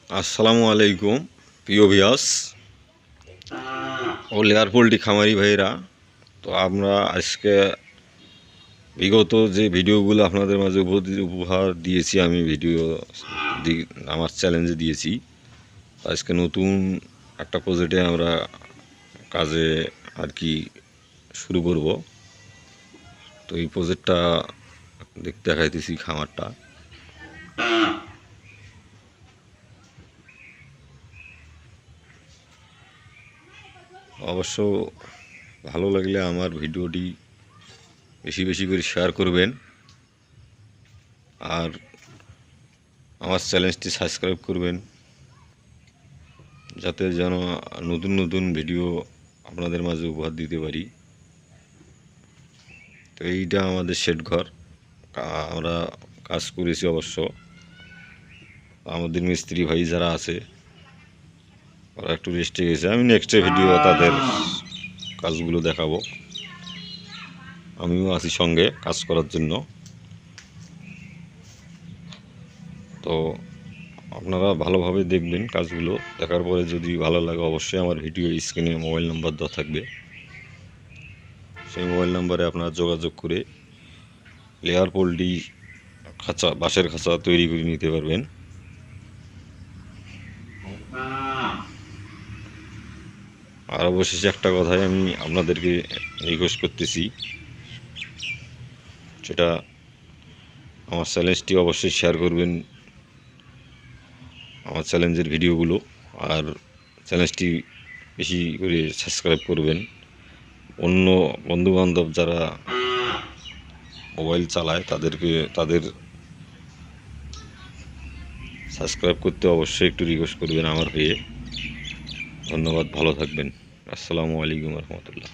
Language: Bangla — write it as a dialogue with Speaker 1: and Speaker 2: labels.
Speaker 1: আসসালামু আলাইকুম প্রিয় ভিউয়ার্স ও লেয়ার পোল্ট্রি খামারি ভাইরা। তো আমরা আজকে বিগত যে ভিডিওগুলো আপনাদের মাঝে উপহার দিয়েছি, আমি ভিডিও আমার চ্যালেঞ্জে দিয়েছি। আজকে নতুন একটা প্রজেক্টে আমরা কাজে আর কি শুরু করব। তো এই প্রজেক্টটা দেখাইতেছি খামারটা। অবশ্য ভালো লাগলে আমার ভিডিওটি বেশি বেশি করে শেয়ার করবেন, আর আমার চ্যানেলটি সাবস্ক্রাইব করবেন, যাতে যেন নতুন নতুন ভিডিও আপনাদের মাঝে উপহার দিতে পারি। তো এইটা আমাদের শেড ঘর, আমরা কাজ করেছি। অবশ্য আমাদের মিস্ত্রি ভাই যারা আছে ওরা একটু রেস্টে গেছে, আমি নেক্সট ভিডিও তাদের কাজগুলো দেখাবো। আমিও আছি সঙ্গে কাজ করার জন্য। তো আপনারা ভালোভাবে দেখবেন কাজগুলো। দেখার পরে যদি ভালো লাগে অবশ্যই আমার ভিডিও স্ক্রিনে মোবাইল নাম্বার দেওয়া থাকবে, সেই মোবাইল নাম্বারে আপনারা যোগাযোগ করে লেয়ার পোল্ট্রি খাঁচা, বাঁশের খাঁচা তৈরি করে নিতে পারবেন। আর অবশেষে একটা কথাই আমি আপনাদেরকে রিকোয়েস্ট করতেছি, সেটা আমার চ্যালেঞ্জটি অবশ্যই শেয়ার করবেন, আমার চ্যালেঞ্জের ভিডিওগুলো। আর চ্যালেঞ্জটি বেশি করে সাবস্ক্রাইব করবেন। অন্য বন্ধুবান্ধব যারা মোবাইল চালায় তাদের সাবস্ক্রাইব করতে অবশ্যই একটু রিকোয়েস্ট করবেন আমার হয়ে। ধন্যবাদ, ভালো থাকবেন। আসসালামু আলাইকুম রহমতুল্লাহ।